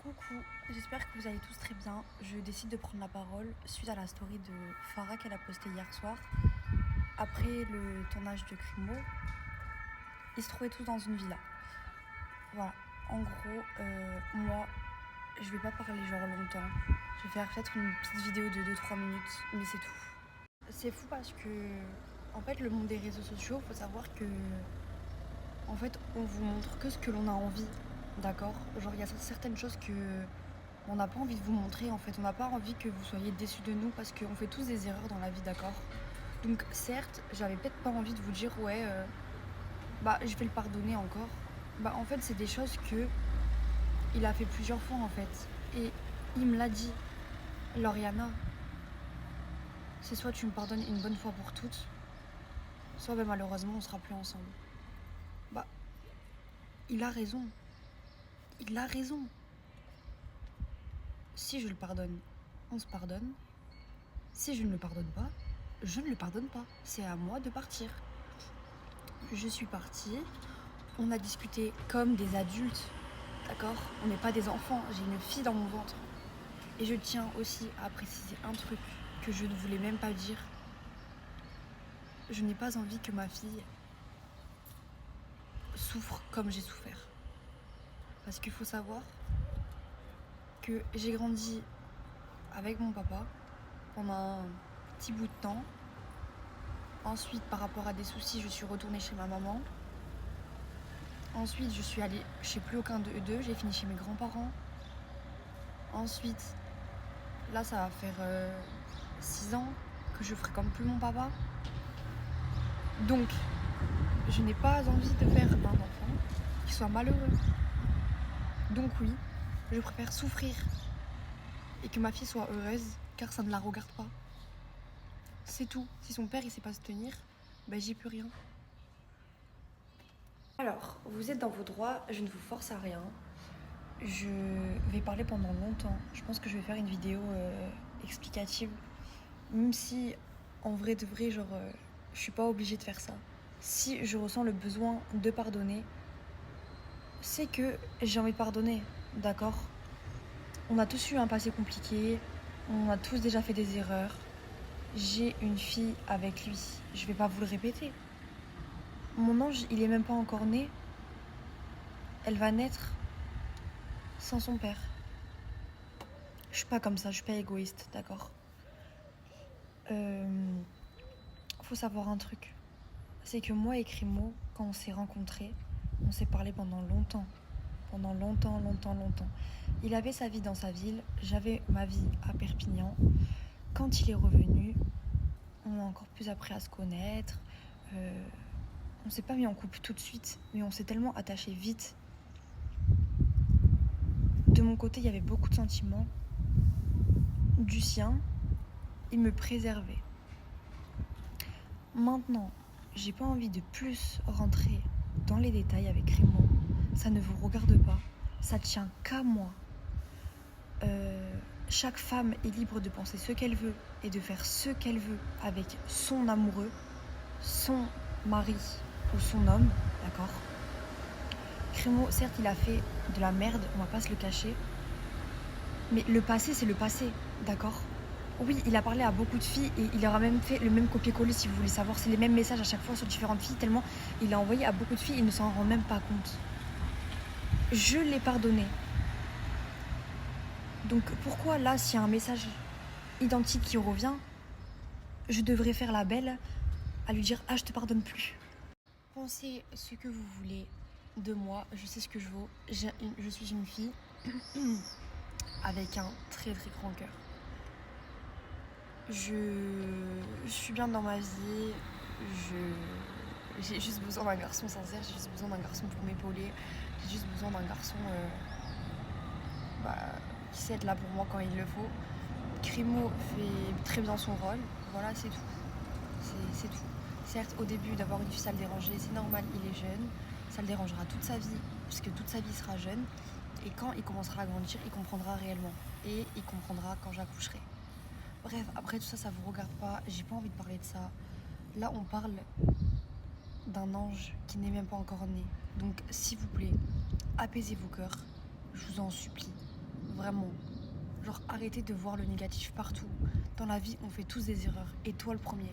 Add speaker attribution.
Speaker 1: Coucou, j'espère que vous allez tous très bien. Je décide de prendre la parole suite à la story de Farah qu'elle a postée hier soir. Après le tournage de Crimo, ils se trouvaient tous dans une villa. Voilà, en gros, moi, je vais pas parler genre longtemps. Je vais faire peut-être une petite vidéo de 2-3 minutes, mais c'est tout. C'est fou parce que, en fait, le monde des réseaux sociaux, faut savoir que, en fait, on vous montre que ce que l'on a envie, d'accord? Genre, il y a certaines choses que on n'a pas envie de vous montrer en fait, on n'a pas envie que vous soyez déçus de nous parce qu'on fait tous des erreurs dans la vie, d'accord? Donc certes, j'avais peut-être pas envie de vous dire ouais, je vais le pardonner encore. Bah en fait, c'est des choses que il a fait plusieurs fois en fait. Et il me l'a dit, Lauriana, c'est soit tu me pardonnes une bonne fois pour toutes, soit malheureusement on sera plus ensemble. Bah, il a raison. Il a raison. Si je le pardonne, on se pardonne. Si je ne le pardonne pas, je ne le pardonne pas. C'est à moi de partir. Je suis partie, on a discuté comme des adultes, d'accord? On n'est pas des enfants, j'ai une fille dans mon ventre. Et je tiens aussi à préciser un truc que je ne voulais même pas dire. Je n'ai pas envie que ma fille souffre comme j'ai souffert. Parce qu'il faut savoir que j'ai grandi avec mon papa pendant un petit bout de temps. Ensuite, par rapport à des soucis, je suis retournée chez ma maman. Ensuite, je suis allée chez plus aucun d'eux, j'ai fini chez mes grands-parents. Ensuite, là, ça va faire 6 ans que je fréquente plus mon papa. Donc, je n'ai pas envie de faire un enfant qui soit malheureux. Donc oui, je préfère souffrir et que ma fille soit heureuse, car ça ne la regarde pas. C'est tout. Si son père, il sait pas se tenir, j'y peux rien. Alors, vous êtes dans vos droits, je ne vous force à rien. Je vais parler pendant longtemps. Je pense que je vais faire une vidéo explicative. Même si, en vrai de vrai, je suis pas obligée de faire ça. Si je ressens le besoin de pardonner, c'est que j'ai envie de pardonner, d'accord? On a tous eu un passé compliqué, on a tous déjà fait des erreurs. J'ai une fille avec lui, je vais pas vous le répéter. Mon ange, il est même pas encore né. Elle va naître sans son père. Je suis pas comme ça, je suis pas égoïste, d'accord? Faut savoir un truc. C'est que moi et Crimo, quand on s'est rencontrés, on s'est parlé pendant longtemps. Pendant longtemps. Il avait sa vie dans sa ville, j'avais ma vie à Perpignan. Quand il est revenu, on a encore plus appris à se connaître. On s'est pas mis en couple tout de suite, mais on s'est tellement attachés vite. De mon côté, il y avait beaucoup de sentiments. Du sien, il me préservait. Maintenant, j'ai pas envie de plus rentrer dans les détails avec Remo. Ça ne vous regarde pas, ça tient qu'à moi. Chaque femme est libre de penser ce qu'elle veut et de faire ce qu'elle veut avec son amoureux, son mari ou son homme, d'accord? Crémo, certes, il a fait de la merde, on va pas se le cacher, mais le passé, c'est le passé, d'accord? Oui, il a parlé à beaucoup de filles et il leur a même fait le même copier-coller, si vous voulez savoir. C'est les mêmes messages à chaque fois sur différentes filles, tellement il a envoyé à beaucoup de filles, il ne s'en rend même pas compte. Je l'ai pardonné. Donc pourquoi là, s'il y a un message identique qui revient, je devrais faire la belle à lui dire « Ah, je te pardonne plus ». Pensez ce que vous voulez de moi, je sais ce que je vaux. Je suis une fille avec un très très grand cœur. Je suis bien dans ma vie, j'ai juste besoin d'un garçon sincère, j'ai juste besoin d'un garçon pour m'épauler, j'ai juste besoin d'un garçon qui sait être là pour moi quand il le faut. Crimo fait très bien son rôle, voilà, c'est tout. C'est tout. Certes, au début, d'avoir une fille, ça le dérangeait, c'est normal, il est jeune, ça le dérangera toute sa vie, puisque toute sa vie sera jeune, et quand il commencera à grandir, il comprendra réellement, et il comprendra quand j'accoucherai. Bref, après tout ça, ça vous regarde pas, j'ai pas envie de parler de ça. Là, on parle d'un ange qui n'est même pas encore né. Donc, s'il vous plaît, apaisez vos cœurs, je vous en supplie. vraiment. Genre, arrêtez de voir le négatif partout. Dans la vie, on fait tous des erreurs. Et toi, le premier.